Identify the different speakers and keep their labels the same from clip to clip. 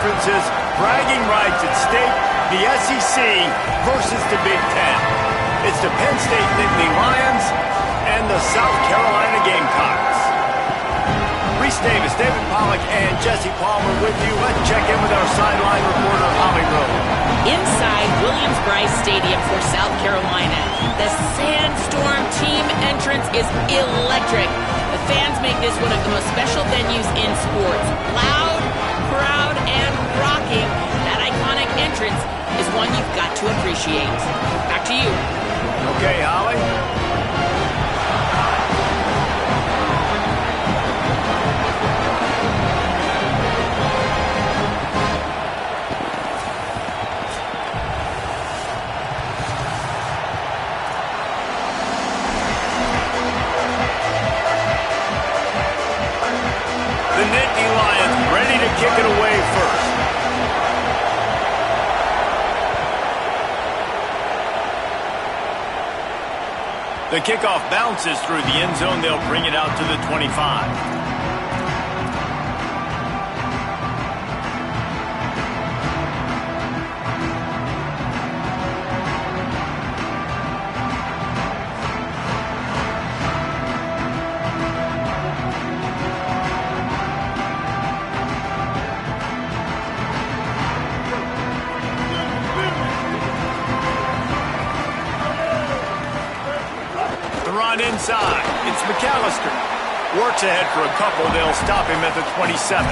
Speaker 1: differences, bragging rights at stake, the SEC versus the Big Ten. It's the Penn State Nittany Lions and the South Carolina Gamecocks. Reese Davis, David Pollack, and Jesse Palmer with you. Let's check in with our sideline reporter, Holly Rowe.
Speaker 2: Inside Williams-Brice Stadium for South Carolina, the Sandstorm team entrance is electric. The fans make this one of the most special venues in sports. Loud, proud, and rocking. That iconic entrance is one you've got to appreciate. Back to you.
Speaker 1: Okay, Holly. The Nittany Lions ready to kick it away first. The kickoff bounces through the end zone. They'll bring it out to the 25. Inside, it's McAllister. Works ahead for a couple. They'll stop him at the 27.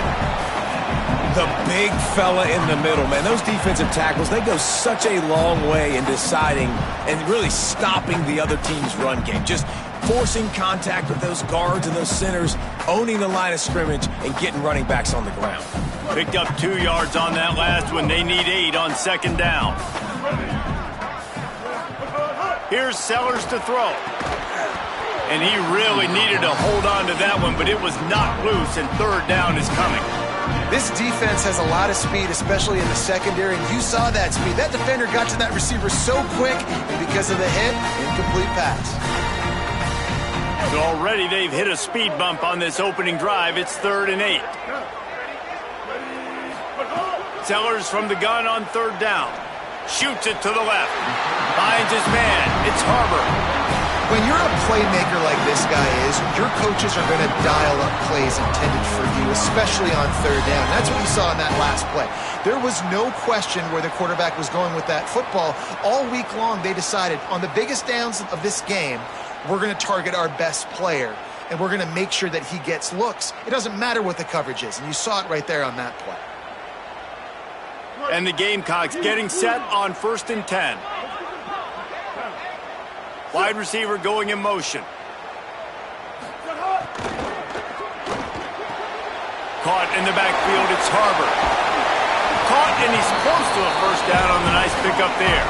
Speaker 3: The big fella in the middle, man. Those defensive tackles, they go such a long way in deciding and really stopping the other team's run game. Just forcing contact with those guards and those centers, owning the line of scrimmage, and getting running backs on the ground.
Speaker 1: Picked up 2 yards on that last one. They need 8 on second down. Here's Sellers to throw. And he really needed to hold on to that one, but it was knocked loose, and third down is coming.
Speaker 4: This defense has a lot of speed, especially in the secondary, and you saw that speed. That defender got to that receiver so quick, and because of the hit, incomplete pass.
Speaker 1: So already they've hit a speed bump on this opening drive. It's 3rd and 8. Sellers from the gun on third down. Shoots it to the left. Finds his man. It's Harbor.
Speaker 4: When you're a playmaker like this guy is, your coaches are going to dial up plays intended for you, especially on third down. That's what you saw in that last play. There was no question where the quarterback was going with that football. All week long, they decided on the biggest downs of this game, we're going to target our best player, and we're going to make sure that he gets looks. It doesn't matter what the coverage is, and you saw it right there on that play.
Speaker 1: And the Gamecocks getting set on 1st and 10. Wide receiver going in motion. Caught in the backfield, it's Harbor. Caught, and he's close to a first down on the nice pickup there.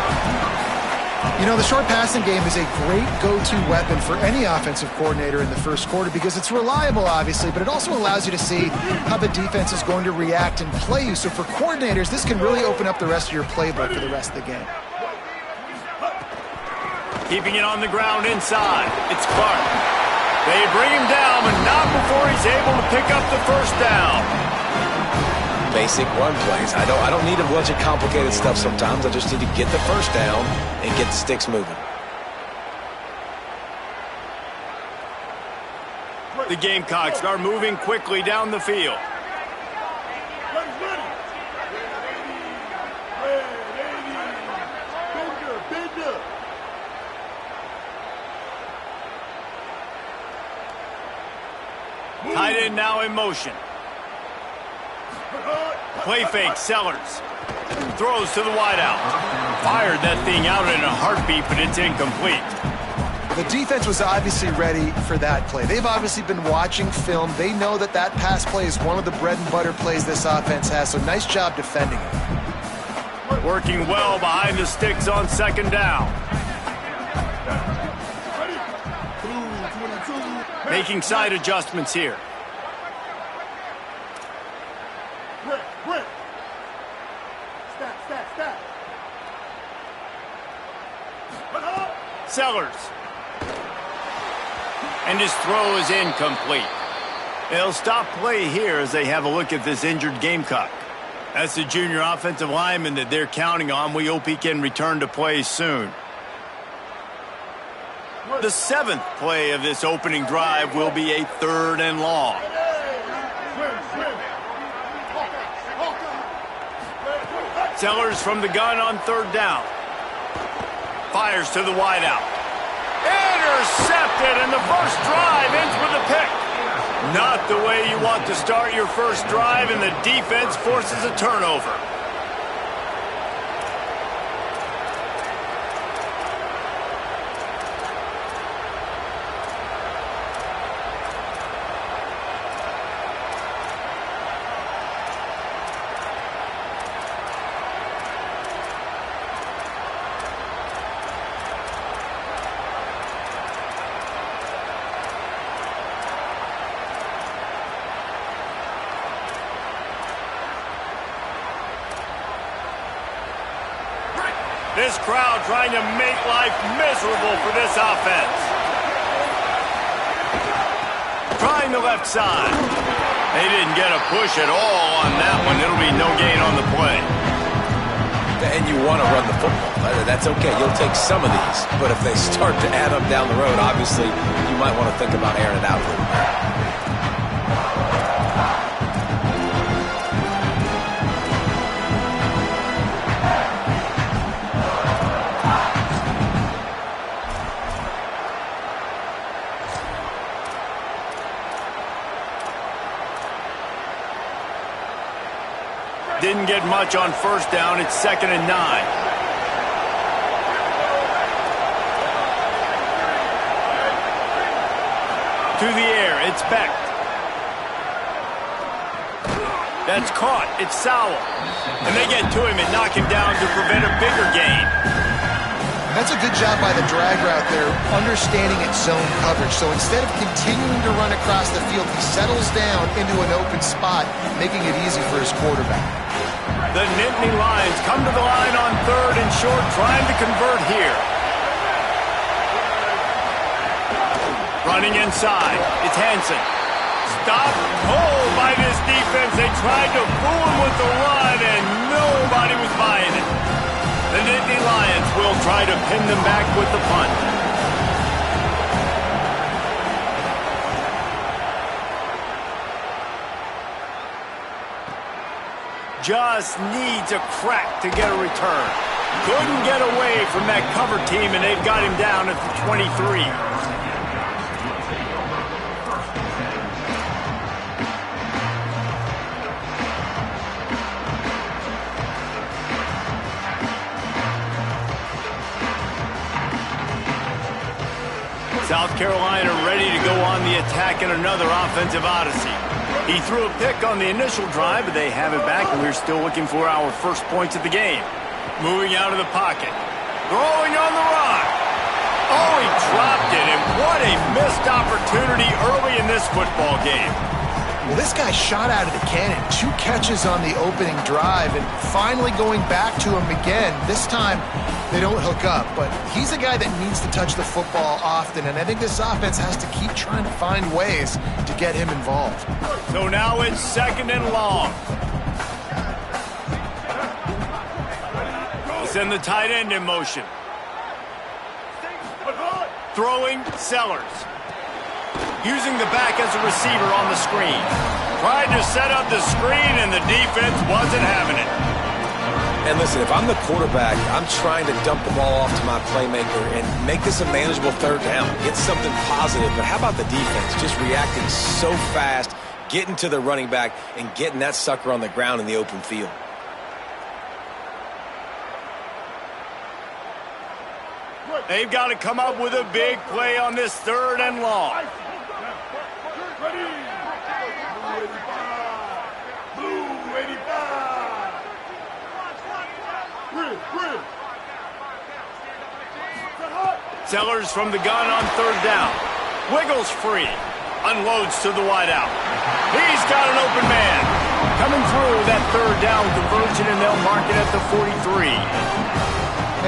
Speaker 4: You know, the short passing game is a great go-to weapon for any offensive coordinator in the first quarter because it's reliable, obviously, but it also allows you to see how the defense is going to react and play you. So for coordinators, this can really open up the rest of your playbook for the rest of the game.
Speaker 1: Keeping it on the ground inside. It's Clark. They bring him down, but not before he's able to pick up the first down.
Speaker 3: Basic run plays. I don't need a bunch of complicated stuff sometimes. I just need to get the first down and get the sticks moving.
Speaker 1: The Gamecocks are moving quickly down the field. Tight end now in motion. Play fake, Sellers. Throws to the wideout. Fired that thing out in a heartbeat, but it's incomplete.
Speaker 4: The defense was obviously ready for that play. They've obviously been watching film. They know that that pass play is one of the bread and butter plays this offense has, so nice job defending it.
Speaker 1: Working well behind the sticks on second down. Making side adjustments here. Sellers. And his throw is incomplete. They'll stop play here as they have a look at this injured Gamecock. That's the junior offensive lineman that they're counting on. We hope he can return to play soon. The 7th play of this opening drive will be a 3rd and long. Sellers from the gun on 3rd down. Fires to the wideout. Intercepted, and the first drive ends with a pick. Not the way you want to start your first drive, and the defense forces a turnover. This crowd trying to make life miserable for this offense. Trying the left side. They didn't get a push at all on that one. It'll be no gain on the play.
Speaker 3: And you want to run the football. That's okay. You'll take some of these. But if they start to add up down the road, obviously, you might want to think about airing it out a little bit.
Speaker 1: Didn't get much on 1st down. It's 2nd and 9. To the air. It's Beck. That's caught. It's Sowell. And they get to him and knock him down to prevent a bigger gain.
Speaker 4: That's a good job by the drag route there, understanding its zone coverage. So instead of continuing to run across the field, he settles down into an open spot, making it easy for his quarterback.
Speaker 1: The Nittany Lions come to the line on 3rd and short, trying to convert here. Running inside. It's Hansen. Stop. Oh, by this defense. They tried to fool him with the run, and nobody was buying it. The Nittany Lions will try to pin them back with the punt. Just needs a crack to get a return. Couldn't get away from that cover team, and they've got him down at the 23. South Carolina ready to go on the attack in another offensive odyssey. He threw a pick on the initial drive, but they have it back, and we're still looking for our first points of the game. Moving out of the pocket. Throwing on the run. Oh, he dropped it, and what a missed opportunity early in this football game.
Speaker 4: Well, this guy shot out of the cannon. 2 catches on the opening drive, and finally going back to him again. This time, they don't hook up, but he's a guy that needs to touch the football often, and I think this offense has to keep trying to find ways to get him involved.
Speaker 1: So now it's 2nd and long. Send the tight end in motion. Throwing, Sellers. Using the back as a receiver on the screen. Tried to set up the screen, and the defense wasn't having it.
Speaker 3: And listen, if I'm the quarterback, I'm trying to dump the ball off to my playmaker and make this a manageable 3rd down. Get something positive. But how about the defense? Just reacting so fast, getting to the running back, and getting that sucker on the ground in the open field.
Speaker 1: They've got to come up with a big play on this 3rd and long. Sellers from the gun on 3rd down. Wiggles free. Unloads to the wideout. He's got an open man. Coming through that 3rd down conversion, and they'll mark it at the 43.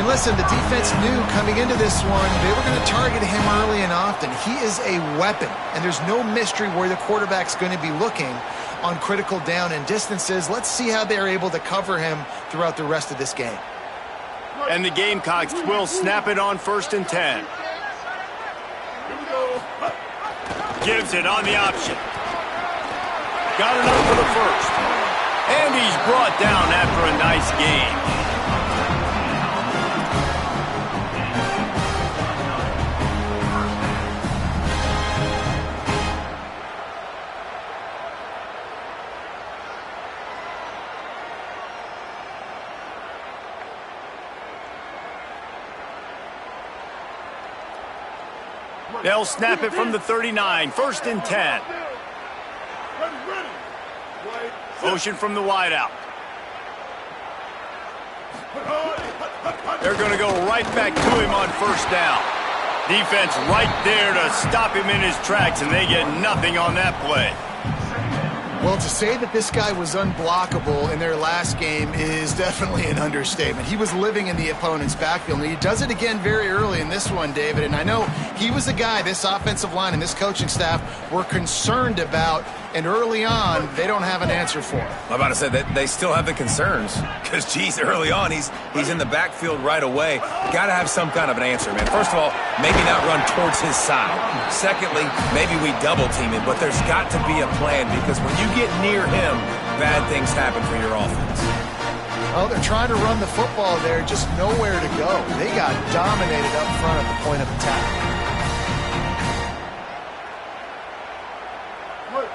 Speaker 4: And listen, the defense knew coming into this one, they were going to target him early and often. He is a weapon, and there's no mystery where the quarterback's going to be looking. on critical down and distances. Let's see how they're able to cover him throughout the rest of this game.
Speaker 1: And the Gamecocks will snap it on 1st and 10. Gives it on the option. Got enough for the first. And he's brought down after a nice game. They'll snap it from the 39, 1st and 10. Motion from the wideout. They're going to go right back to him on 1st down. Defense right there to stop him in his tracks, and they get nothing on that play.
Speaker 4: Well, to say that this guy was unblockable in their last game is definitely an understatement. He was living in the opponent's backfield, and he does it again very early in this one, David. And I know he was a guy this offensive line and this coaching staff were concerned about, and early on, they don't have an answer for him.
Speaker 3: I'm about to say that they still have the concerns because, geez, early on, he's in the backfield right away. Got to have some kind of an answer, man. First of all, maybe not run towards his side. Secondly, maybe we double team him, but there's got to be a plan because when you get near him, bad things happen for your offense.
Speaker 4: Well, they're trying to run the football there, just nowhere to go. They got dominated up front at the point of attack.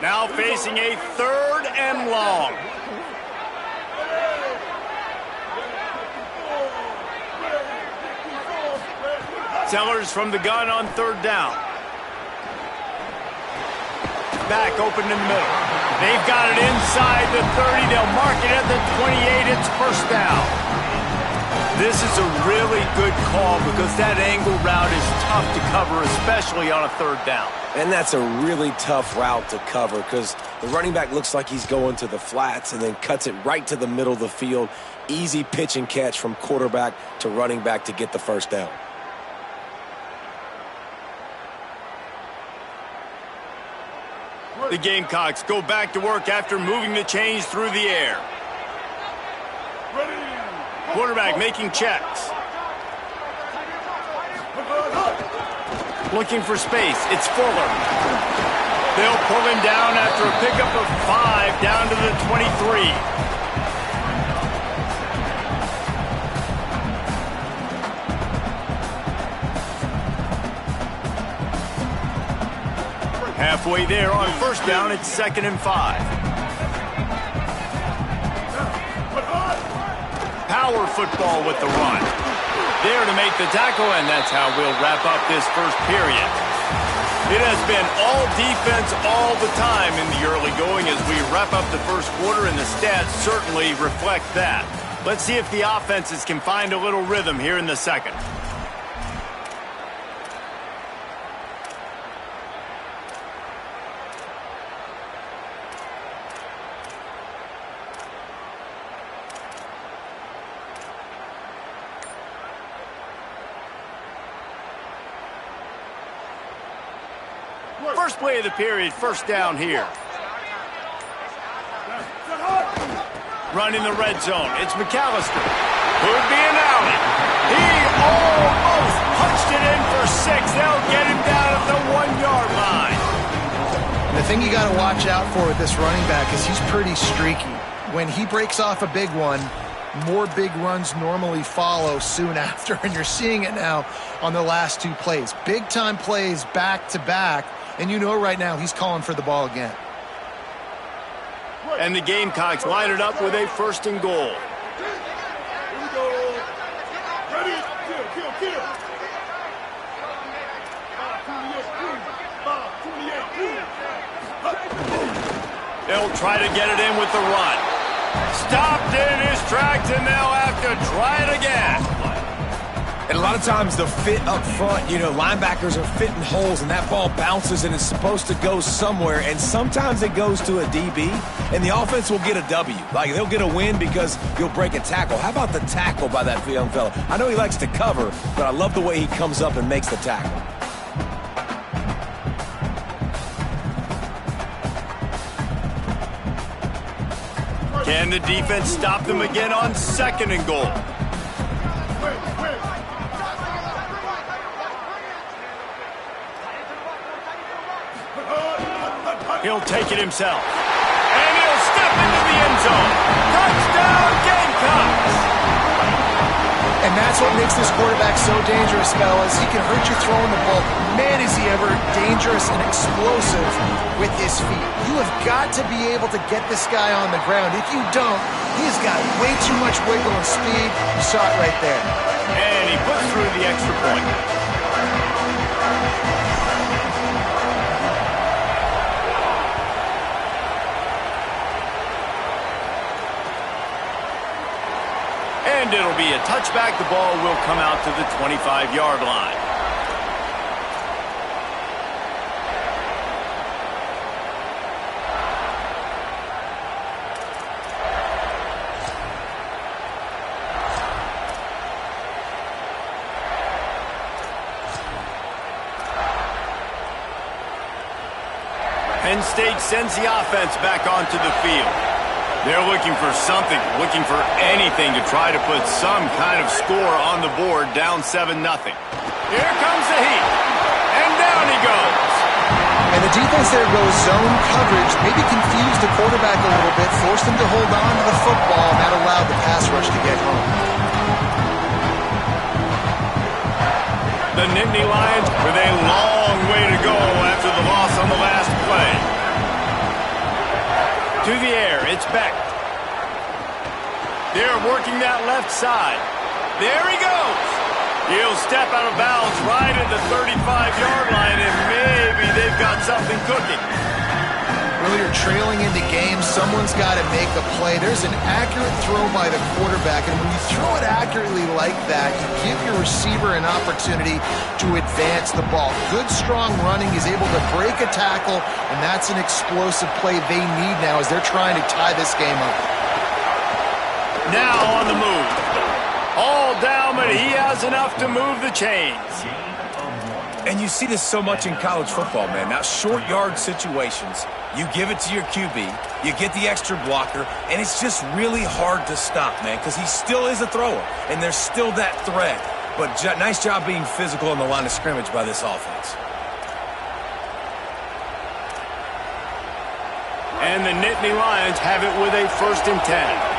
Speaker 1: Now facing a 3rd and long. Sellers from the gun on 3rd down. Back open in the middle. They've got it inside the 30. They'll mark it at the 28. It's 1st down. This is a really good call because that angle route is tough to cover, especially on a 3rd down.
Speaker 3: And that's a really tough route to cover because the running back looks like he's going to the flats and then cuts it right to the middle of the field. Easy pitch and catch from quarterback to running back to get the 1st down.
Speaker 1: The Gamecocks go back to work after moving the chains through the air. Quarterback making checks. Looking for space. It's Fuller. They'll pull him down after a pickup of 5 down to the 23. Halfway there on 1st down, it's 2nd and 5. Power football with the run. There to make the tackle, and that's how we'll wrap up this 1st period. It has been all defense all the time in the early going as we wrap up the 1st quarter, and the stats certainly reflect that. Let's see if the offenses can find a little rhythm here in the 2nd. First play of the period, 1st down here. Running the red zone. It's McAllister. Could be an alley. He almost punched it in for 6. They'll get him down at the 1-yard line.
Speaker 4: And the thing you got to watch out for with this running back is he's pretty streaky. When he breaks off a big one, more big runs normally follow soon after, and you're seeing it now on the last 2 plays. Big-time plays back-to-back, and you know right now he's calling for the ball again.
Speaker 1: And the Gamecocks line it up with a 1st and goal. They'll try to get it in with the run. Stopped in his tracks, and they'll have to try it again.
Speaker 3: And a lot of times the fit up front, you know, linebackers are fitting holes, and that ball bounces, and it's supposed to go somewhere, and sometimes it goes to a DB, and the offense will get a W. Like, they'll get a win because you'll break a tackle. How about the tackle by that young fella? I know he likes to cover, but I love the way he comes up and makes the tackle.
Speaker 1: Can the defense stop them again on 2nd and goal? He'll take it himself. And he'll step into the end zone. Touchdown, Gamecocks!
Speaker 4: And that's what makes this quarterback so dangerous, fellas. He can hurt you throwing the ball. Man, is he ever dangerous and explosive with his feet. You have got to be able to get this guy on the ground. If you don't, he's got way too much wiggle and speed. You saw it right there.
Speaker 1: And he puts through the extra point. And it'll be a touchback. The ball will come out to the 25-yard line. Penn State sends the offense back onto the field. They're looking for something, looking for anything to try to put some kind of score on the board, down 7-0. Here comes the heat, and down he goes.
Speaker 4: And the defense there goes zone coverage, maybe confused the quarterback a little bit, forced him to hold on to the football, and that allowed the pass rush to get home.
Speaker 1: The Nittany Lions with a long way to go after the loss on the last play. To the air, it's Beck. They're working that left side. There he goes. He'll step out of bounds right at the 35-yard line, and maybe they've got something cooking.
Speaker 4: Earlier, trailing into games, someone's got to make a play. There's an accurate throw by the quarterback, and when you throw it accurately like that, you give your receiver an opportunity to advance the ball. Good, strong running. He's able to break a tackle, and that's an explosive play they need now as they're trying to tie this game up.
Speaker 1: Now on the move. All down, but he has enough to move the chains.
Speaker 3: And you see this so much in college football, man. Now, short yard situations, you give it to your QB, you get the extra blocker, and it's just really hard to stop, man, because he still is a thrower, and there's still that threat. But nice job being physical on the line of scrimmage by this offense.
Speaker 1: And the Nittany Lions have it with a 1st and 10.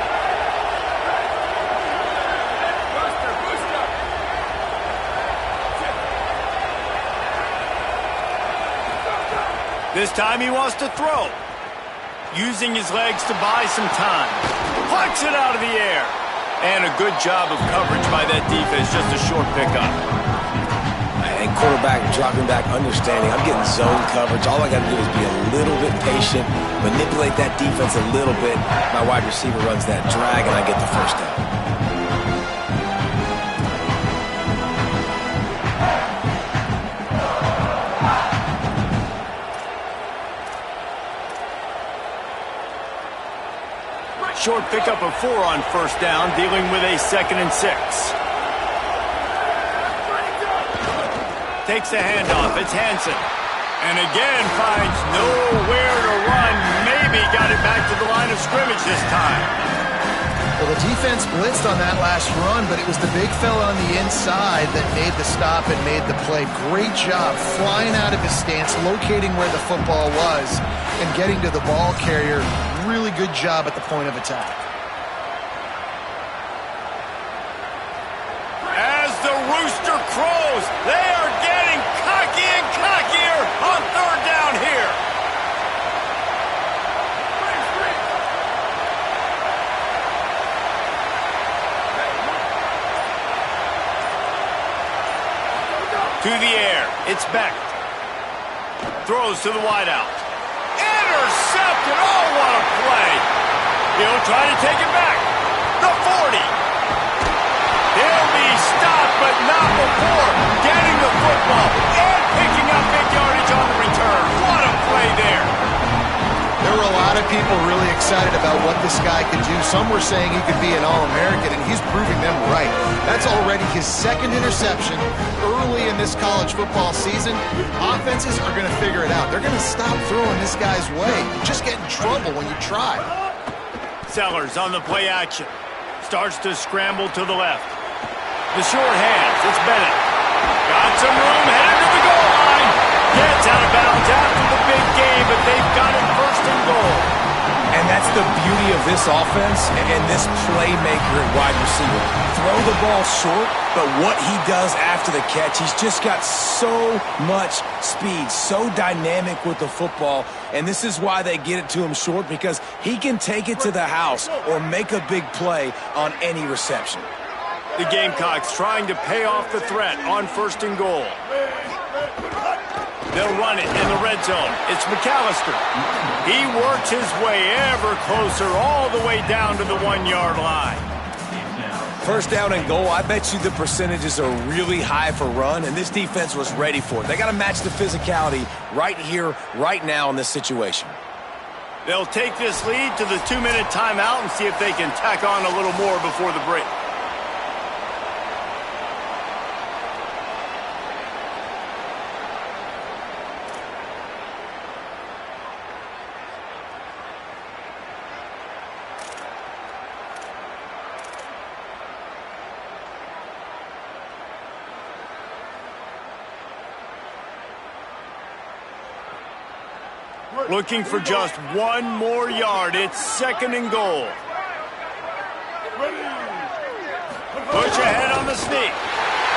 Speaker 1: This time he wants to throw. Using his legs to buy some time. Plucks it out of the air. And a good job of coverage by that defense. Just a short pickup.
Speaker 3: And quarterback dropping back, understanding I'm getting zone coverage. All I got to do is be a little bit patient, manipulate that defense a little bit. My wide receiver runs that drag, and I get the 1st down.
Speaker 1: Short pickup of 4 on 1st down, dealing with a 2nd and 6. Takes the handoff. It's Hansen. And again finds nowhere to run. Maybe got it back to the line of scrimmage this time.
Speaker 4: Well, the defense blitzed on that last run, but it was the big fella on the inside that made the stop and made the play. Great job flying out of his stance, locating where the football was, and getting to the ball carrier. Really good job at the point of attack.
Speaker 1: As the rooster crows, they are getting cocky and cockier on 3rd down here. To the air, it's Beck. Throws to the wideout. Intercepted! Oh, what a play! He'll try to take it back. The 40. He'll be stopped, but not before getting the football and picking up big yardage on the return. What a play there!
Speaker 4: There were a lot of people really excited about what this guy could do. Some were saying he could be an All-American, and he's proving them right. That's already his 2nd interception early in this college football season. Offenses are going to figure it out. They're going to stop throwing this guy's way. You just get in trouble when you try.
Speaker 1: Sellers on the play action. Starts to scramble to the left. The short hands, it's Bennett. Got some room, headed to the goal line. Gets out of bounds after the big game, but they've got it first and goal.
Speaker 3: And that's the beauty of this offense and this playmaker at wide receiver. Throw the ball short, but what he does after the catch, he's just got so much speed, so dynamic with the football. And this is why they get it to him short, because he can take it to the house or make a big play on any reception.
Speaker 1: The Gamecocks trying to pay off the threat on first and goal. They'll run it in the red zone. It's McAllister. He works his way ever closer all the way down to the 1-yard line.
Speaker 3: First down and goal, I bet you the percentages are really high for run, and this defense was ready for it. They got to match the physicality right here, right now in this situation.
Speaker 1: They'll take this lead to the 2-minute timeout and see if they can tack on a little more before the break. Looking for just one more yard. It's second and goal. Push ahead on the sneak.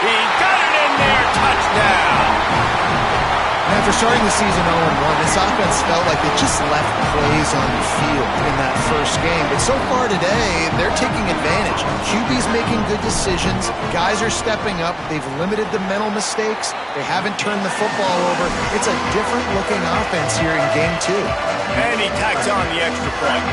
Speaker 1: He got it in there. Touchdown.
Speaker 4: After starting the season 0-1, this offense felt like it just left plays on the field in that first game. But so far today, they're taking advantage. QB's making good decisions. Guys are stepping up. They've limited the mental mistakes. They haven't turned the football over. It's a different-looking offense here in Game 2.
Speaker 1: And he tacks on the extra point.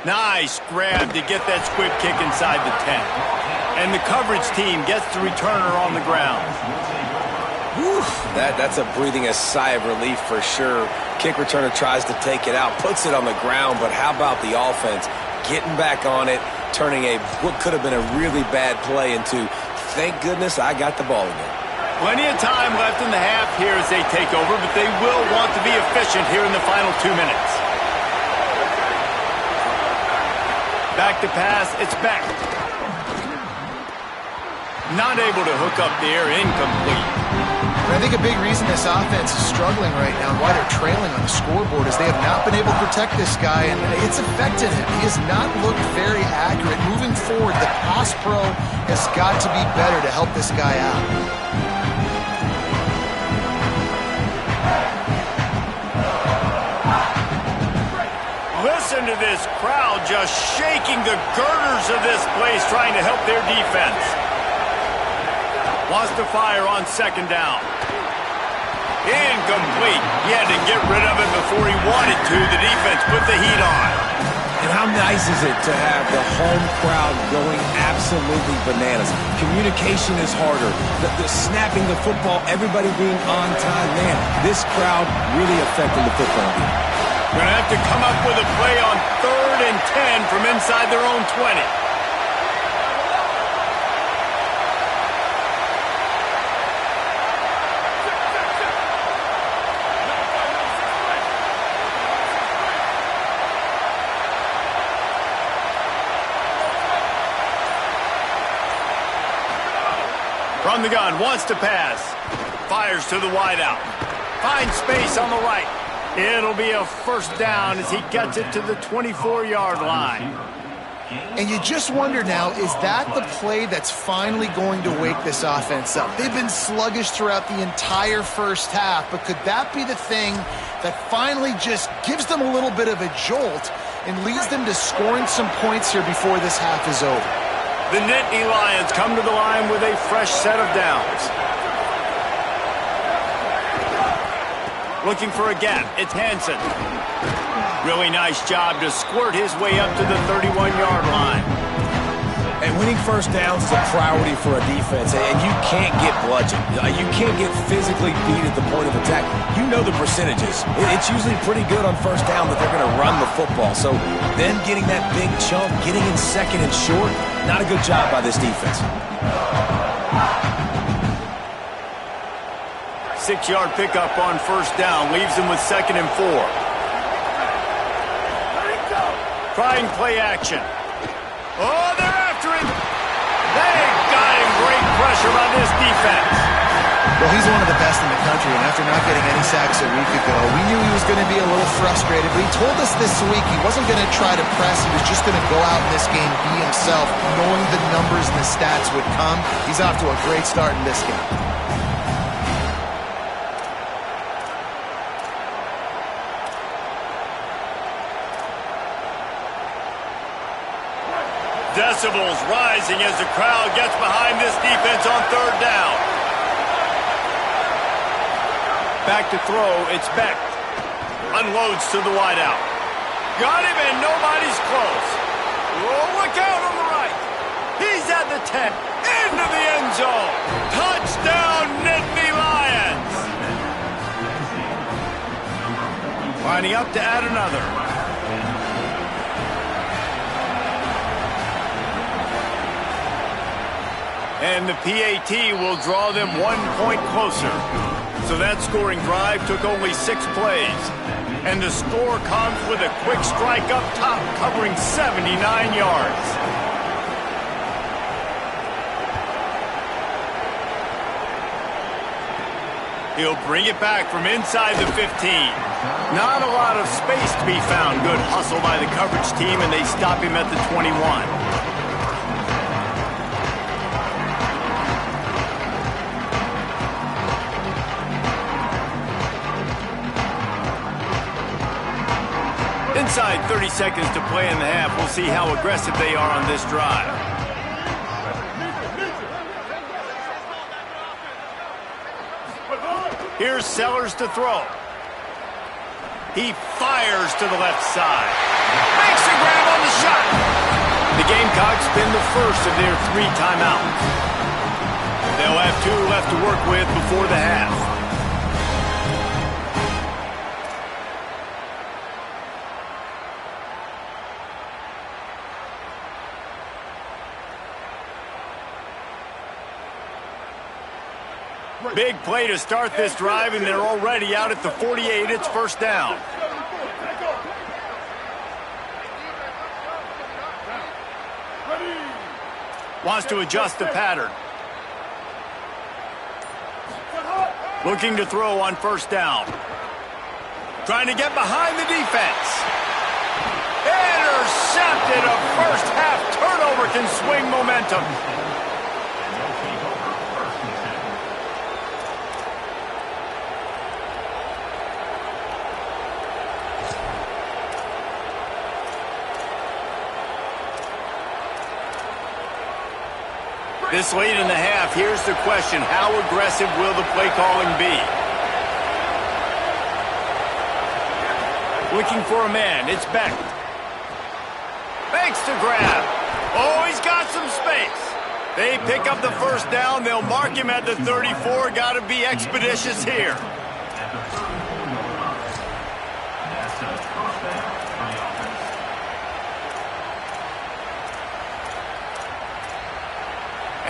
Speaker 1: Nice grab to get that squib kick inside the 10. And the coverage team gets the returner on the ground.
Speaker 3: Whew, that's a breathing a sigh of relief for sure. Kick returner tries to take it out, puts it on the ground, but how about the offense getting back on it, turning what could have been a really bad play into, thank goodness I got the ball again.
Speaker 1: Plenty of time left in the half here as they take over, but they will want to be efficient here in the final 2 minutes. Back to pass, it's back. Not able to hook up there, incomplete.
Speaker 4: I think a big reason this offense is struggling right now and why they're trailing on the scoreboard is they have not been able to protect this guy, and it's affected him. He has not looked very accurate. Moving forward, the pass pro has got to be better to help this guy out.
Speaker 1: Listen to this crowd just shaking the girders of this place trying to help their defense. Wants to fire on second down. Incomplete. He had to get rid of it before he wanted to. The defense put the heat on.
Speaker 3: And how nice is it to have the home crowd going absolutely bananas? Communication is harder. The snapping the football, everybody being on time. Man, this crowd really affecting the football game.
Speaker 1: Going to have to come up with a play on 3rd and 10 from inside their own 20. From the gun, wants to pass. Fires to the wideout. Finds space on the right. It'll be a first down as he gets it to the 24-yard line.
Speaker 4: And you just wonder now, is that the play that's finally going to wake this offense up? They've been sluggish throughout the entire first half, but could that be the thing that finally just gives them a little bit of a jolt and leads them to scoring some points here before this half is over?
Speaker 1: The Nittany Lions come to the line with a fresh set of downs. Looking for a gap, it's Hansen. Really nice job to squirt his way up to the 31-yard line.
Speaker 3: And winning first downs is a priority for a defense, and you can't get bludgeoned. You can't get physically beat at the point of attack. You know the percentages. It's usually pretty good on first down that they're going to run the football. So then getting that big chunk, getting in second and short, not a good job by this defense.
Speaker 1: 6-yard pickup on first down leaves him with 2nd and 4. Trying play action. Oh, they're after him. They've got him. Great pressure on this defense.
Speaker 4: Well, he's one of the best in the country, and after not getting any sacks a week ago, we knew he was going to be a little frustrated, but he told us this week he wasn't going to try to press. He was just going to go out in this game, be himself, knowing the numbers and the stats would come. He's off to a great start in this game.
Speaker 1: Decibels rising as the crowd gets behind this defense on 3rd down. Back to throw, it's Beck. Unloads to the wideout. Got him and nobody's close. Oh, look out on the right. He's at the 10. Into the end zone. Touchdown, Nittany Lions. Lining up to add another. And the PAT will draw them 1 point closer. So that scoring drive took only 6 plays. And the score comes with a quick strike up top, covering 79 yards. He'll bring it back from inside the 15. Not a lot of space to be found. Good hustle by the coverage team, and they stop him at the 21. Inside 30 seconds to play in the half. We'll see how aggressive they are on this drive. Here's Sellers to throw. He fires to the left side. Makes a grab on the shot. The Gamecocks spin the first of their 3 timeouts. They'll have 2 left to work with before the half. Big play to start this drive, and they're already out at the 48. It's first down. Wants to adjust the pattern. Looking to throw on first down. Trying to get behind the defense. Intercepted. A first half turnover can swing momentum. This late in the half, here's the question. How aggressive will the play calling be? Looking for a man. It's Beck. Makes the grab. Oh, he's got some space. They pick up the first down. They'll mark him at the 34. Got to be expeditious here.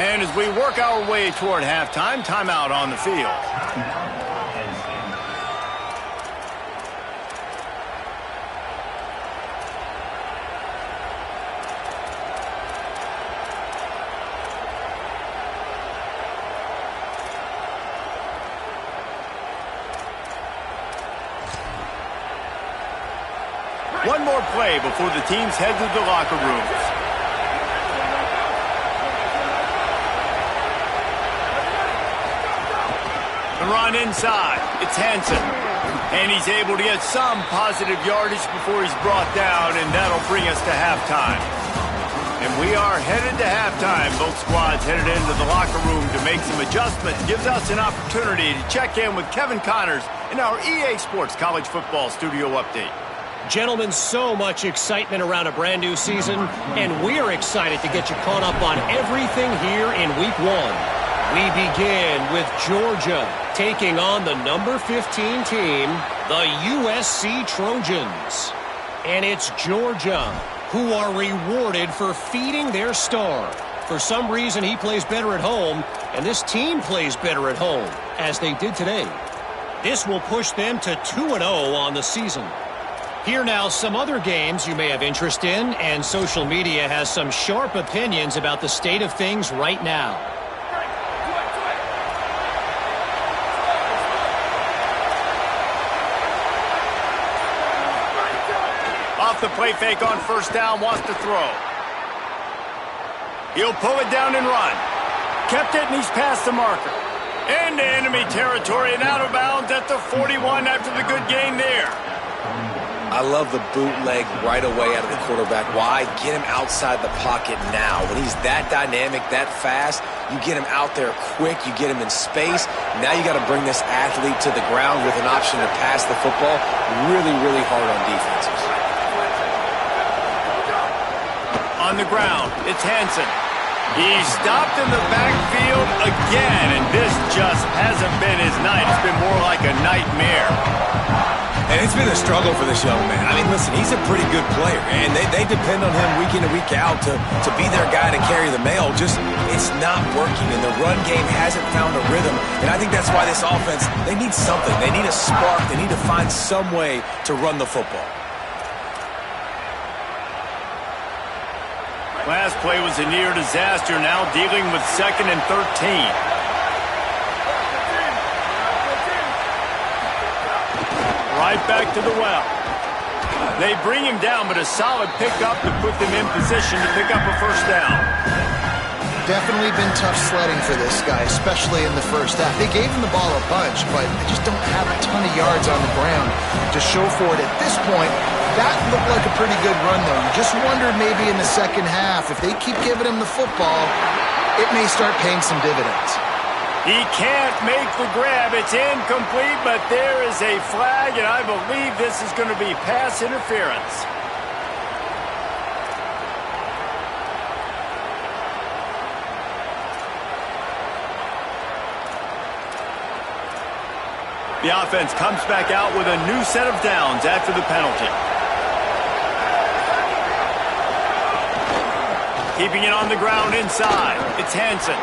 Speaker 1: And as we work our way toward halftime, timeout on the field. One more play before the teams head to the locker rooms. The run inside. It's Hansen. And he's able to get some positive yardage before he's brought down, and that'll bring us to halftime. And we are headed to halftime. Both squads headed into the locker room to make some adjustments. Gives us an opportunity to check in with Kevin Connors in our EA Sports College Football Studio Update.
Speaker 5: Gentlemen, so much excitement around a brand new season, and we're excited to get you caught up on everything here in Week 1. We begin with Georgia taking on the number 15 team, the USC Trojans. And it's Georgia who are rewarded for feeding their star. For some reason, he plays better at home, and this team plays better at home, as they did today. This will push them to 2-0 on the season. Here now, some other games you may have interest in, and social media has some sharp opinions about the state of things right now.
Speaker 1: Off the play fake on first down, wants to throw. He'll pull it down and run. Kept it, and he's past the marker. Into enemy territory and out of bounds at the 41 after the good gain there.
Speaker 3: I love the bootleg right away out of the quarterback. Why? Get him outside the pocket now. When he's that dynamic, that fast, you get him out there quick, you get him in space. Now you got to bring this athlete to the ground with an option to pass the football. Really, really hard on defenses.
Speaker 1: On the ground, it's Hansen. He's stopped in the backfield again, and this just hasn't been his night. It's been more like a nightmare.
Speaker 3: And it's been a struggle for this young man. I mean, listen, he's a pretty good player, and they depend on him week in and week out to be their guy to carry the mail. Just, it's not working, and the run game hasn't found a rhythm. And I think that's why this offense, they need something. They need a spark. They need to find some way to run the football.
Speaker 1: Last play was a near disaster, now dealing with 2nd and 13. Right back to the well. They bring him down, but a solid pickup to put them in position to pick up a first down.
Speaker 4: Definitely been tough sledding for this guy, especially in the first half. They gave him the ball a bunch, but they just don't have a ton of yards on the ground to show for it. At this point, that looked like a pretty good run, though. You just wondered maybe in the second half, if they keep giving him the football, it may start paying some dividends.
Speaker 1: He can't make the grab. It's incomplete, but there is a flag, and I believe this is going to be pass interference. The offense comes back out with a new set of downs after the penalty. Keeping it on the ground inside. It's Hansen.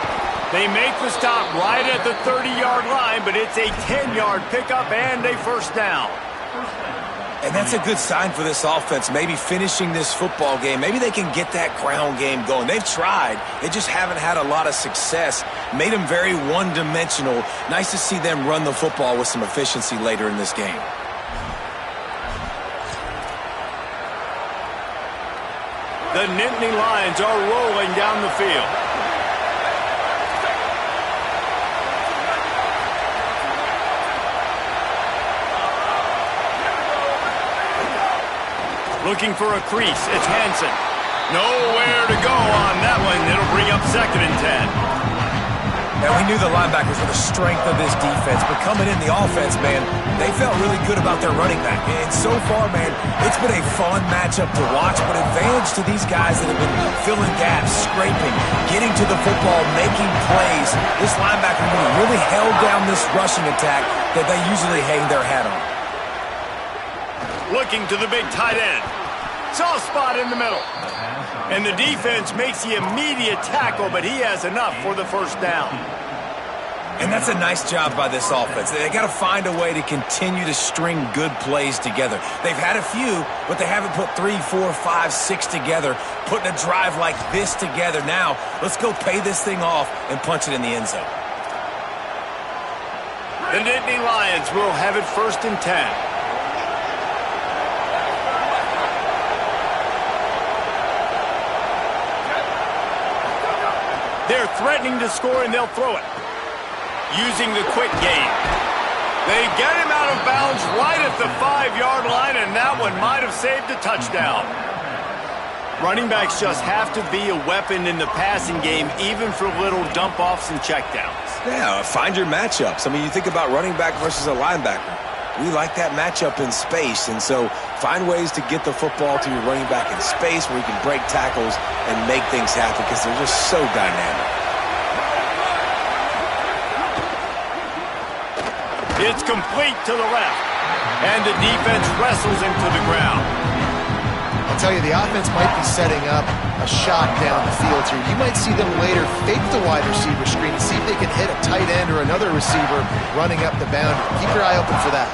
Speaker 1: They make the stop right at the 30-yard line, but it's a 10-yard pickup and a first down.
Speaker 3: And that's a good sign for this offense, maybe finishing this football game. Maybe they can get that ground game going. They've tried. They just haven't had a lot of success. Made them very one-dimensional. Nice to see them run the football with some efficiency later in this game.
Speaker 1: The Nittany Lions are rolling down the field. Looking for a crease. It's Hansen. Nowhere to go on that one. It'll bring up 2nd and 10.
Speaker 3: Now, we knew the linebackers were the strength of this defense, but coming in the offense, man, they felt really good about their running back. And so far, man, it's been a fun matchup to watch, but advantage to these guys that have been filling gaps, scraping, getting to the football, making plays. This linebacker really held down this rushing attack that they usually hang their hat on.
Speaker 1: Looking to the big tight end. Soft spot in the middle. And the defense makes the immediate tackle, but he has enough for the first down.
Speaker 3: And that's a nice job by this offense. They got to find a way to continue to string good plays together. They've had a few, but they haven't put 3, 4, 5, 6 together, putting a drive like this together. Now, let's go pay this thing off and punch it in the end zone.
Speaker 1: The Nittany Lions will have it 1st and 10. They're threatening to score, and they'll throw it. Using the quick game. They get him out of bounds right at the 5-yard line, and that one might have saved a touchdown. Running backs just have to be a weapon in the passing game, even for little dump-offs and checkdowns.
Speaker 3: Yeah, find your matchups. I mean, you think about running back versus a linebacker. we like that matchup in space. And so find ways to get the football to your running back in space where you can break tackles and make things happen because they're just so dynamic.
Speaker 1: It's complete to the left, and the defense wrestles him to the ground.
Speaker 4: I'll tell you, the offense might be setting up a shot down the field here. You might see them later fake the wide receiver screen and see if they can hit a tight end or another receiver running up the boundary. Keep your eye open for that.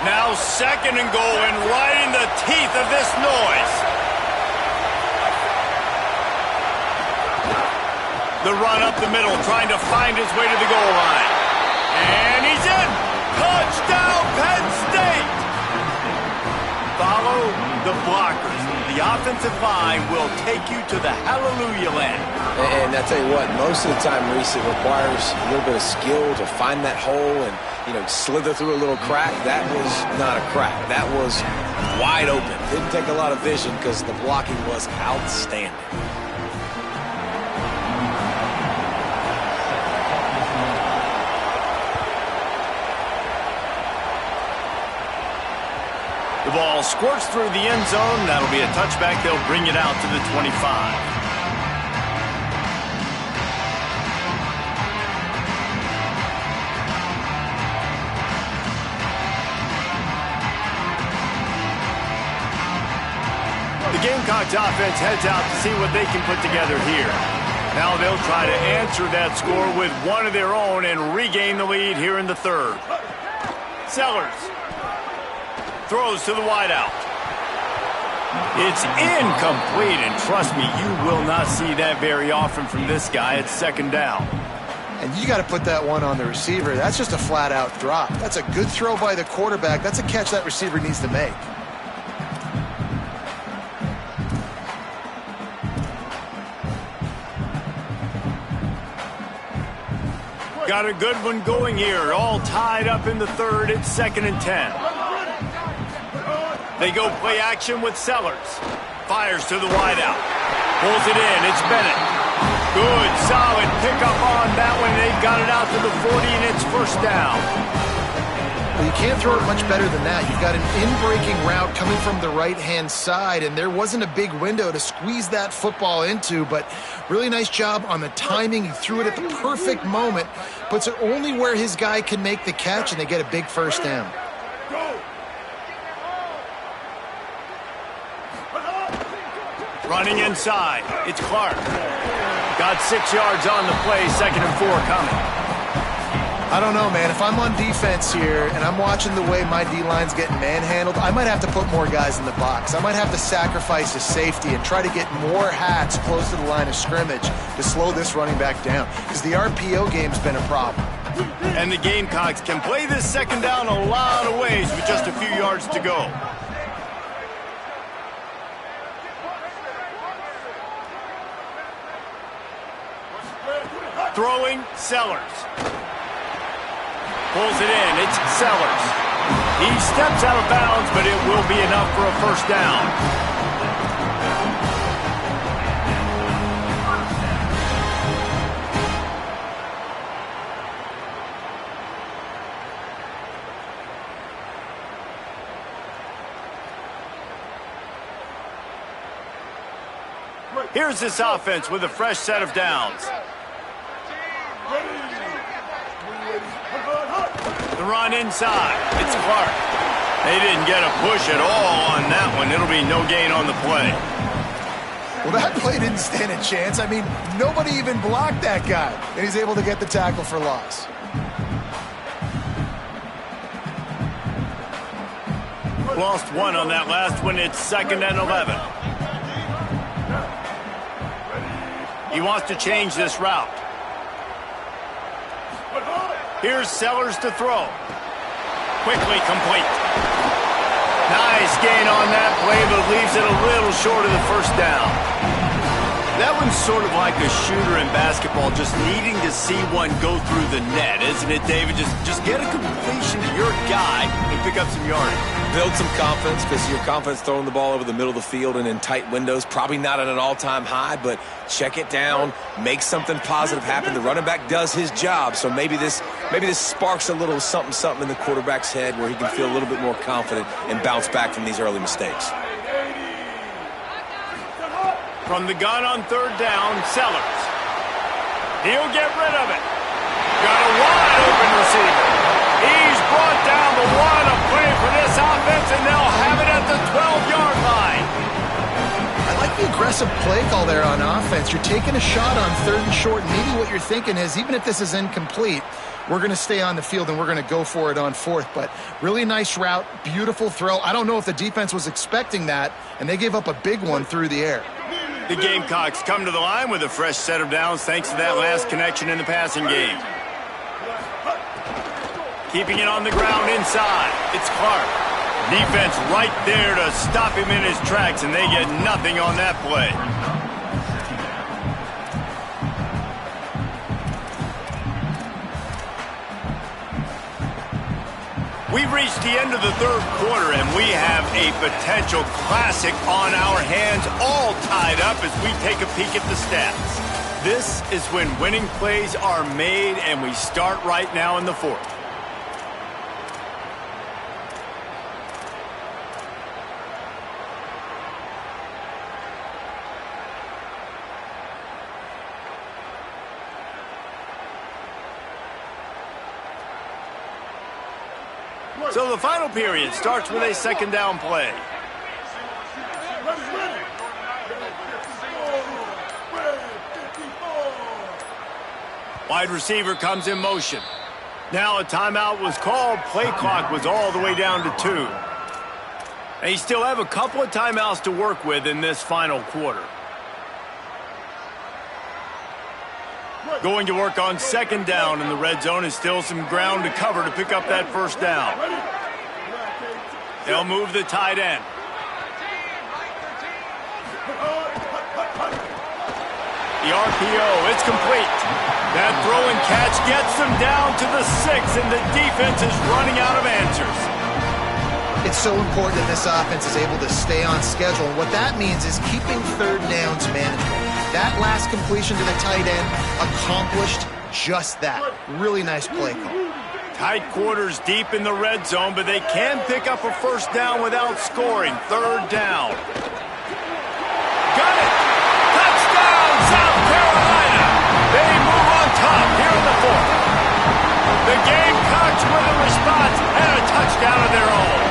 Speaker 1: Now 2nd and goal, and right in the teeth of this noise. The run up the middle, trying to find his way to the goal line. And he's in! Touchdown, Penn State! Follow the blockers. The offensive line will take you to the hallelujah land.
Speaker 3: And I tell you what, most of the time, Reese, it requires a little bit of skill to find that hole and, slither through a little crack. That was not a crack. That was wide open. Didn't take a lot of vision because the blocking was outstanding.
Speaker 1: The ball squirts through the end zone. That'll be a touchback. They'll bring it out to the 25. The Gamecocks offense heads out to see what they can put together here. Now they'll try to answer that score with one of their own and regain the lead here in the 3rd. Sellers throws to the wideout. It's incomplete, and trust me, you will not see that very often from this guy. It's 2nd down.
Speaker 4: And you got to put that one on the receiver. That's just a flat-out drop. That's a good throw by the quarterback. That's a catch that receiver needs to make.
Speaker 1: Got a good one going here. All tied up in the 3rd. It's 2nd and 10. They go play action with Sellers. Fires to the wideout. Pulls it in. It's Bennett. Good, solid pickup on that one. They've got it out to the 40, and it's 1st down.
Speaker 4: Well, you can't throw it much better than that. You've got an in-breaking route coming from the right-hand side, and there wasn't a big window to squeeze that football into, but really nice job on the timing. He threw it at the perfect moment, puts it only where his guy can make the catch, and they get a big 1st down.
Speaker 1: Running inside. It's Clark. Got 6 yards on the play. 2nd and 4 coming.
Speaker 4: I don't know, man. If I'm on defense here and I'm watching the way my D-line's getting manhandled, I might have to put more guys in the box. I might have to sacrifice a safety and try to get more hats close to the line of scrimmage to slow this running back down because the RPO game's been a problem.
Speaker 1: And the Gamecocks can play this 2nd down a lot of ways with just a few yards to go. Throwing, Sellers. Pulls it in, it's Sellers. He steps out of bounds, but it will be enough for a 1st down. Here's this offense with a fresh set of downs. The run inside. It's Clark. They didn't get a push at all on that one. It'll be no gain on the play.
Speaker 4: Well, that play didn't stand a chance. I mean, nobody even blocked that guy, and he's able to get the tackle for loss.
Speaker 1: Lost one on that last one. It's 2nd and 11. He wants to change this route. Here's Sellers to throw. Quickly complete. Nice gain on that play, but leaves it a little short of the 1st down. that one's sort of like a shooter in basketball, just needing to see one go through the net, isn't it, David? Just get a completion to your guy and pick up some yardage.
Speaker 3: Build some confidence, because your confidence throwing the ball over the middle of the field and in tight windows, probably not at an all-time high, but check it down, make something positive happen. The running back does his job, so maybe this sparks a little something in the quarterback's head where he can feel a little bit more confident and bounce back from these early mistakes.
Speaker 1: From the gun on third down, Sellers. He'll get rid of it. Got a wide open receiver. He's brought down, but what a play for this offense, and they'll have it at the 12-yard line.
Speaker 4: I like the aggressive play call there on offense. You're taking a shot on third and short. Maybe what you're thinking is, even if this is incomplete, we're going to stay on the field and we're going to go for it on fourth. But really nice route, beautiful throw. I don't know if the defense was expecting that, and they gave up a big one through the air.
Speaker 1: The Gamecocks come to the line with a fresh set of downs thanks to that last connection in the passing game. Keeping it on the ground inside, it's Clark. Defense right there to stop him in his tracks, and they get nothing on that play. We've reached the end of the third quarter, and we have a potential classic on our hands, all tied up as we take a peek at the stats. This is when winning plays are made, and we start right now in the fourth. So the final period starts with a second down play. Wide receiver comes in motion. Now a timeout was called. Play clock was all the way down to 2. And you still have a couple of timeouts to work with in this final quarter. Going to work on second down in the red zone is still some ground to cover to pick up that first down. They'll move the tight end. The RPO, it's complete. That throw and catch gets them down to the 6, and the defense is running out of answers.
Speaker 4: It's so important that this offense is able to stay on schedule. And what that means is keeping third downs manageable. That last completion to the tight end accomplished just that. Really nice play call.
Speaker 1: Tight quarters deep in the red zone, but they can pick up a first down without scoring. Third down. Got it! Touchdown, South Carolina! They move on top here in the fourth. The Gamecocks with a response and a touchdown of their own.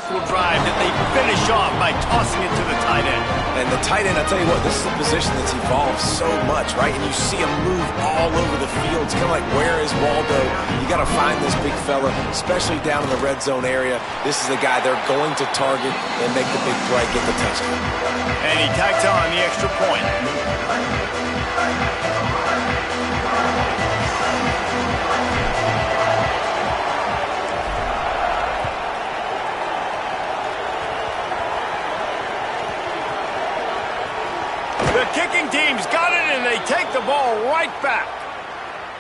Speaker 1: successful drive that they finish off by tossing it to the tight end.
Speaker 3: And the tight end, I'll tell you what, this is a position that's evolved so much, right? And you see him move all over the field. It's kind of like, where is Waldo? You got to find this big fella, especially down in the red zone area. This is the guy they're going to target and make the big play, get the touchdown.
Speaker 1: And he tacks on the extra point. The kicking team's got it, and they take the ball right back.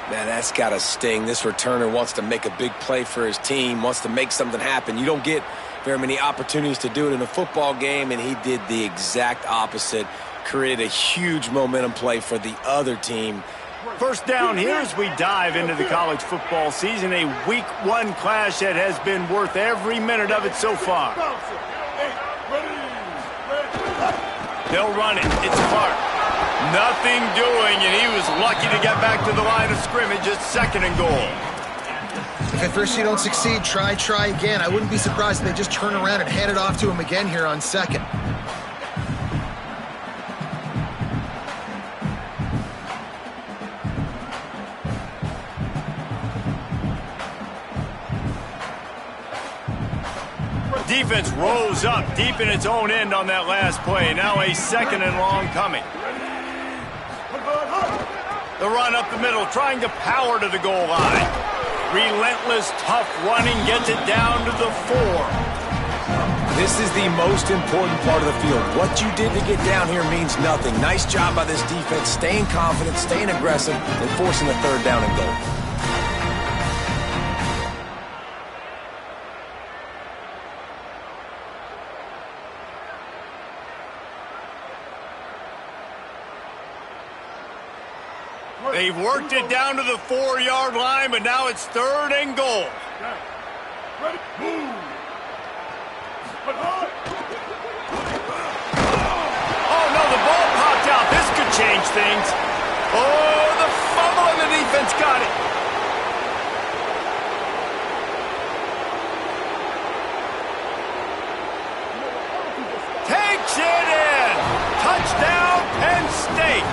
Speaker 3: Man, that's got to sting. This returner wants to make a big play for his team, wants to make something happen. You don't get very many opportunities to do it in a football game, and he did the exact opposite. Created a huge momentum play for the other team.
Speaker 1: First down here as we dive into the college football season, a Week 1 clash that has been worth every minute of it so far. They'll run it. It's Clark. Nothing doing, and he was lucky to get back to the line of scrimmage at 2nd and goal.
Speaker 4: If at first you don't succeed, try again. I wouldn't be surprised if they just turn around and hand it off to him again here on 2nd.
Speaker 1: Defense rose up deep in its own end on that last play. Now a 2nd and long coming. The run up the middle, trying to power to the goal line. Relentless, tough running gets it down to the 4.
Speaker 3: This is the most important part of the field. What you did to get down here means nothing. Nice job by this defense, staying confident, staying aggressive, and forcing the 3rd down and goal.
Speaker 1: They've worked it down to the 4-yard line, but now it's 3rd and goal. Oh, no, the ball popped out. This could change things. Oh, the fumble, and the defense got it. Takes it in. Touchdown, Penn State.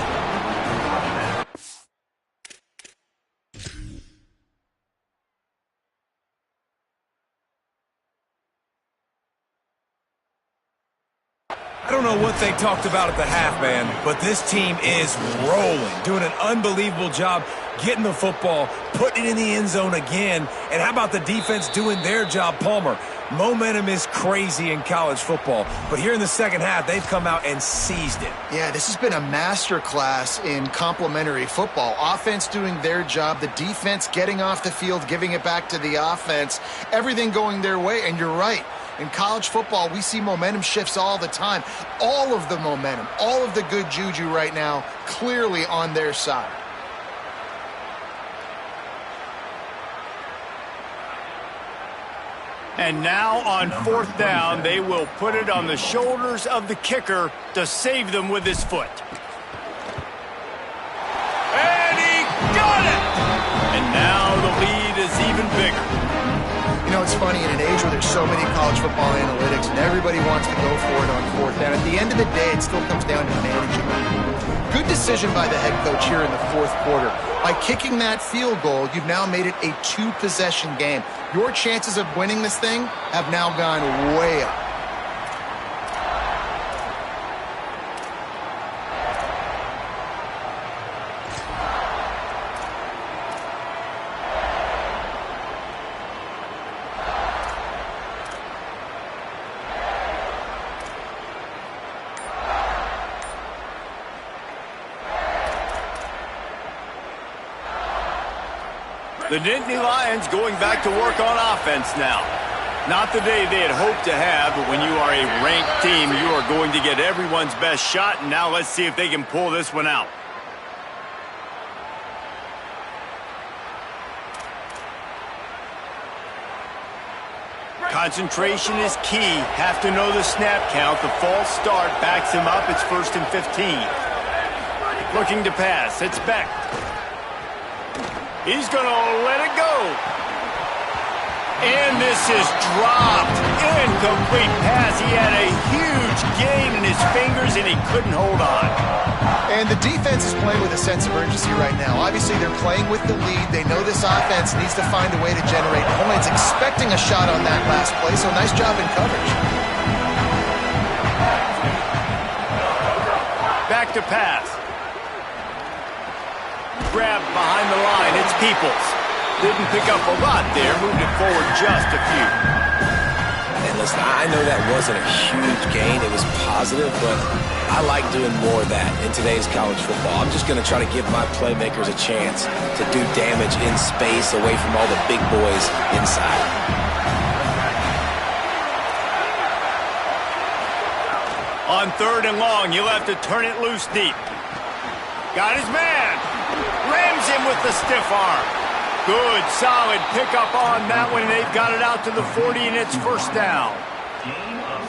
Speaker 3: I don't know what they talked about at the half, man, but this team is rolling, doing an unbelievable job getting the football, putting it in the end zone again. And how about the defense doing their job, Palmer? Momentum is crazy in college football, but here in the second half, they've come out and seized it.
Speaker 4: Yeah, this has been a masterclass in complementary football. Offense doing their job, the defense getting off the field, giving it back to the offense, everything going their way, and you're right. In college football, we see momentum shifts all the time. All of the momentum, all of the good juju right now, clearly on their side.
Speaker 1: And now on 4th down, they will put it on the shoulders of the kicker to save them with his foot. And he got it! And now the lead is even bigger.
Speaker 4: You know, it's funny, in an age where there's so many college football analytics and everybody wants to go for it on 4th down, at the end of the day, it still comes down to managing. Good decision by the head coach here in the 4th quarter. By kicking that field goal, you've now made it a 2-possession game. Your chances of winning this thing have now gone way up.
Speaker 1: The Nittany Lions going back to work on offense now. Not the day they had hoped to have, but when you are a ranked team, you are going to get everyone's best shot, and now let's see if they can pull this one out. Concentration is key. Have to know the snap count. The false start backs him up. It's 1st and 15. Looking to pass. It's Beck. He's going to let it go. And this is dropped. Incomplete pass. He had a huge gain in his fingers, and he couldn't hold on.
Speaker 4: And the defense is playing with a sense of urgency right now. Obviously, they're playing with the lead. They know this offense needs to find a way to generate points, expecting a shot on that last play, so nice job in coverage.
Speaker 1: Back to pass. Grab behind the line. It's Peoples. Didn't pick up a lot there. Moved it forward just a few.
Speaker 3: And listen, I know that wasn't a huge gain. It was positive, but I like doing more of that in today's college football. I'm just going to try to give my playmakers a chance to do damage in space away from all the big boys inside.
Speaker 1: On 3rd and long, you'll have to turn it loose deep. Got his man. Rams him with the stiff arm. Good, solid pickup on that one. They've got it out to the 40, and it's 1st down.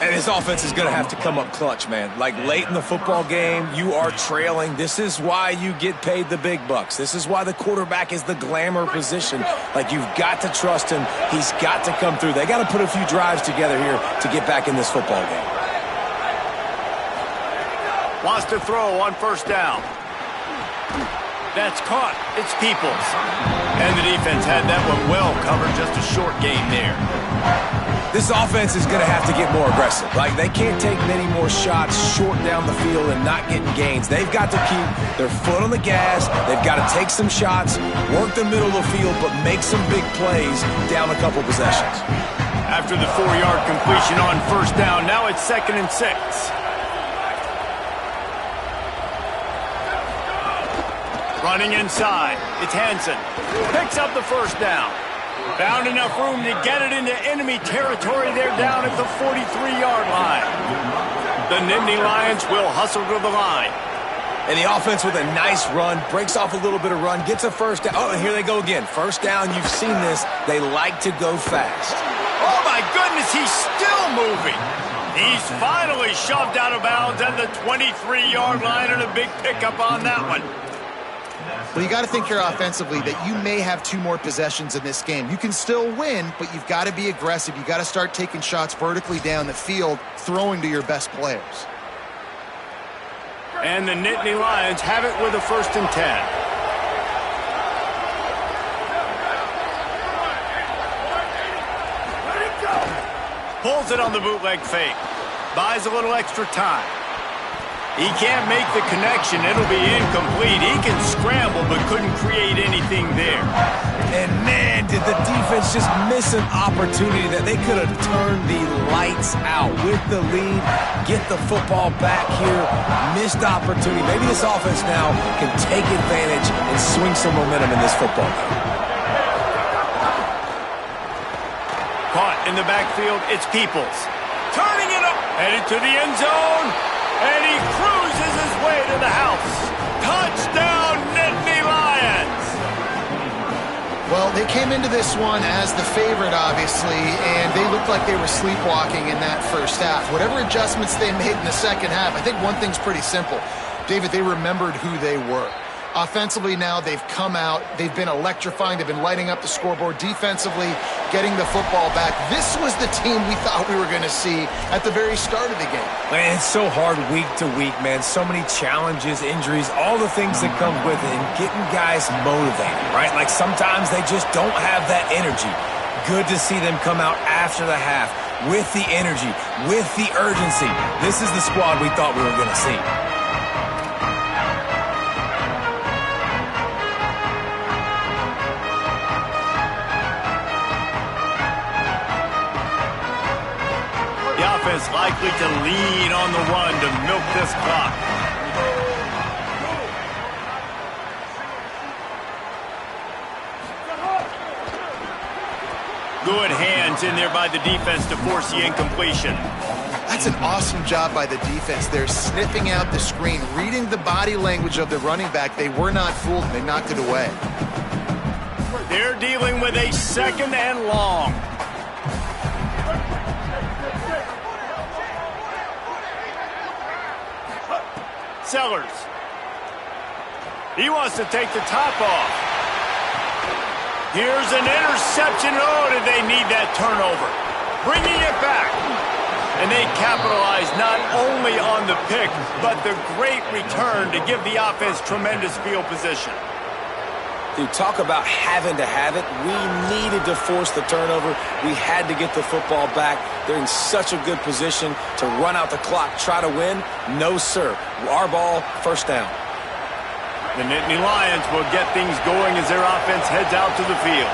Speaker 3: And his offense is going to have to come up clutch, man. Like late in the football game, you are trailing. This is why you get paid the big bucks. This is why the quarterback is the glamour position. Like, you've got to trust him. He's got to come through. They got to put a few drives together here to get back in this football game.
Speaker 1: Wants to throw on 1st down. That's caught. It's Peoples. And the defense had that one well covered. Just a short gain there.
Speaker 3: This offense is going to have to get more aggressive. Like, they can't take many more shots short down the field and not getting gains. They've got to keep their foot on the gas. They've got to take some shots, work the middle of the field, but make some big plays down a couple possessions.
Speaker 1: After the 4-yard completion on 1st down, now it's 2nd and 6. Running inside, it's Hansen. Picks up the 1st down. Found enough room to get it into enemy territory. They're down at the 43-yard line. The Nittany Lions will hustle to the line.
Speaker 3: And the offense with a nice run, breaks off a little bit of run, gets a 1st down. Oh, and here they go again. 1st down, you've seen this. They like to go fast.
Speaker 1: Oh, my goodness, he's still moving. He's finally shoved out of bounds at the 23-yard line, and a big pickup on that one.
Speaker 4: Well, you got to think here offensively that you may have 2 more possessions in this game. You can still win, but you've got to be aggressive. You've got to start taking shots vertically down the field, throwing to your best players.
Speaker 1: And the Nittany Lions have it with a 1st and 10. Pulls it on the bootleg fake. Buys a little extra time. He can't make the connection. It'll be incomplete. He can scramble, but couldn't create anything there.
Speaker 3: And, man, did the defense just miss an opportunity that they could have turned the lights out with the lead, get the football back here. Missed opportunity. Maybe this offense now can take advantage and swing some momentum in this football game.
Speaker 1: Caught in the backfield, it's Peoples. Turning it up, headed to the end zone. And he cruises his way to the house. Touchdown, Nittany Lions!
Speaker 4: Well, they came into this one as the favorite, obviously, and they looked like they were sleepwalking in that 1st half. Whatever adjustments they made in the 2nd half, I think one thing's pretty simple. David, they remembered who they were. Offensively now, they've come out. They've been electrifying. They've been lighting up the scoreboard. Defensively, getting the football back. This was the team we thought we were going to see at the very start of the game.
Speaker 3: Man, it's so hard week to week, man. So many challenges, injuries, all the things that come with it, and getting guys motivated, right? Like, sometimes they just don't have that energy. Good to see them come out after the half with the energy, with the urgency. This is the squad we thought we were going to see.
Speaker 1: Is likely to lean on the run to milk this clock. Good hands in there by the defense to force the incompletion.
Speaker 4: That's an awesome job by the defense. They're sniffing out the screen, reading the body language of the running back. They were not fooled, and they knocked it away.
Speaker 1: They're dealing with a 2nd and long. Sellers. He wants to take the top off. Here's an interception. Oh, did they need that turnover? Bringing it back. And they capitalize not only on the pick, but the great return to give the offense tremendous field position.
Speaker 3: Dude, talk about having to have it. We needed to force the turnover. We had to get the football back. They're in such a good position to run out the clock, try to win. No, sir. Our ball, first down.
Speaker 1: The Nittany Lions will get things going as their offense heads out to the field.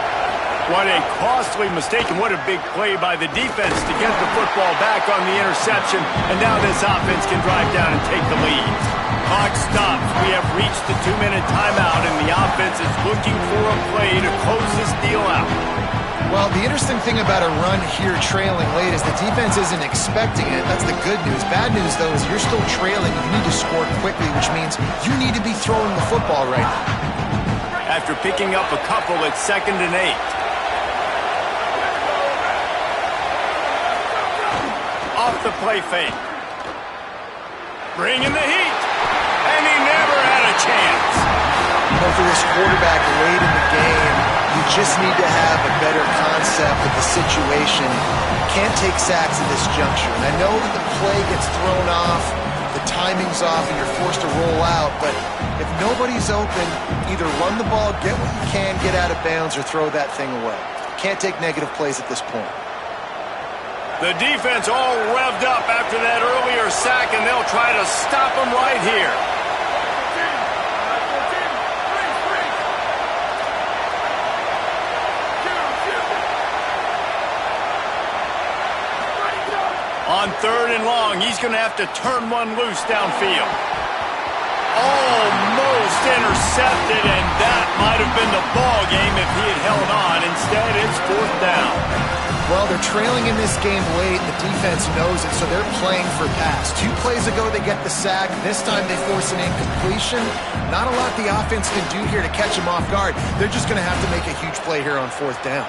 Speaker 1: What a costly mistake, and what a big play by the defense to get the football back on the interception. And now this offense can drive down and take the lead. Clock stops. We have reached the 2-minute timeout, and the offense is looking for a play to close this deal out.
Speaker 4: Well, the interesting thing about a run here trailing late is the defense isn't expecting it. That's the good news. Bad news, though, is you're still trailing. You need to score quickly, which means you need to be throwing the football right now.
Speaker 1: After picking up a couple, it's 2nd and 8. Off the play fake. Bringing the heat. And he never had a chance.
Speaker 4: You know, for this quarterback late in the game, you just need to have a better concept of the situation. You can't take sacks at this juncture. And I know that the play gets thrown off, the timing's off, and you're forced to roll out. But if nobody's open, either run the ball, get what you can, get out of bounds, or throw that thing away. You can't take negative plays at this point.
Speaker 1: The defense all revved up after that earlier sack, and they'll try to stop them right here. On 3rd and long, he's going to have to turn one loose downfield. Almost intercepted, and that might have been the ball game if he had held on. Instead, it's 4th down.
Speaker 4: Well, they're trailing in this game late. The defense knows it, so they're playing for pass. 2 plays ago, they get the sack. This time, they force an incompletion. Not a lot the offense can do here to catch them off guard. They're just going to have to make a huge play here on 4th down.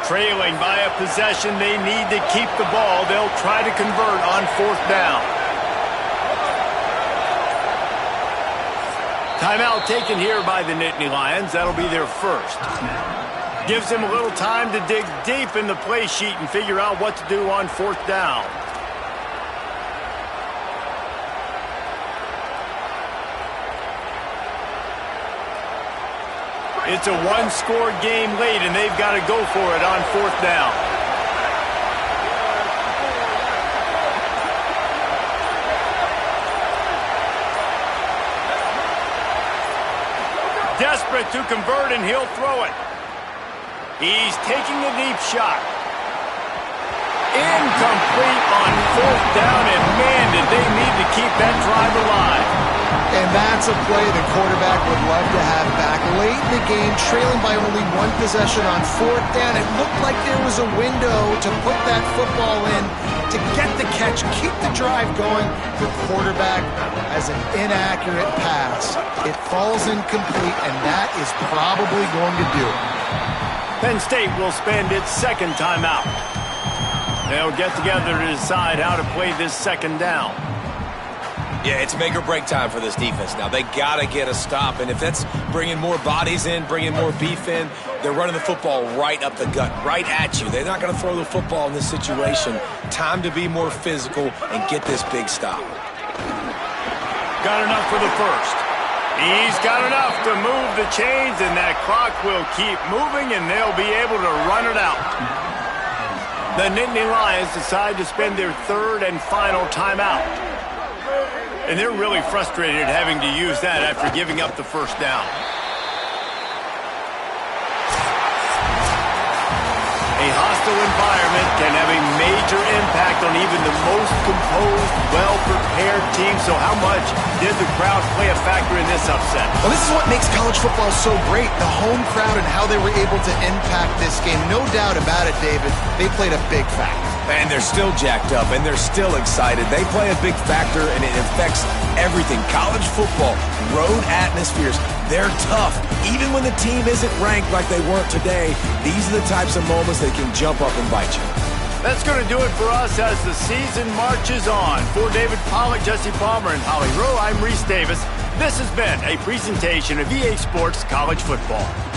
Speaker 1: Trailing by a possession, they need to keep the ball. They'll try to convert on 4th down. Timeout taken here by the Nittany Lions. That'll be their first. Gives them a little time to dig deep in the play sheet and figure out what to do on 4th down. It's a one-score game late, and they've got to go for it on 4th down. Desperate to convert, and he'll throw it. He's taking the deep shot. Incomplete on 4th down, and man, did they need to keep that drive alive.
Speaker 4: And that's a play the quarterback would love to have back. Late in the game, trailing by only 1 possession on 4th down, it looked like there was a window to put that football in, to get the catch, keep the drive going. The quarterback has an inaccurate pass. It falls incomplete, and that is probably going to do it.
Speaker 1: Penn State will spend its 2nd timeout. They'll get together to decide how to play this 2nd down.
Speaker 3: Yeah, it's make or break time for this defense now. They got to get a stop, and if that's bringing more bodies in, bringing more beef in, they're running the football right up the gut, right at you. They're not going to throw the football in this situation. Time to be more physical and get this big stop.
Speaker 1: Got enough for the first. He's got enough to move the chains, and that clock will keep moving, and they'll be able to run it out. The Nittany Lions decide to spend their 3rd and final timeout. And they're really frustrated having to use that after giving up the 1st down. A hostile environment can have a major impact on even the most composed, well-prepared team. So how much did the crowd play a factor in this upset?
Speaker 4: Well, this is what makes college football so great, the home crowd and how they were able to impact this game. No doubt about it, David. They played a big factor.
Speaker 3: And they're still jacked up, and they're still excited. They play a big factor, and it affects everything. College football, road atmospheres, they're tough. Even when the team isn't ranked like they weren't today, these are the types of moments that can jump up and bite you.
Speaker 1: That's going to do it for us as the season marches on. For David Pollack, Jesse Palmer, and Holly Rowe, I'm Reese Davis. This has been a presentation of EA Sports College Football.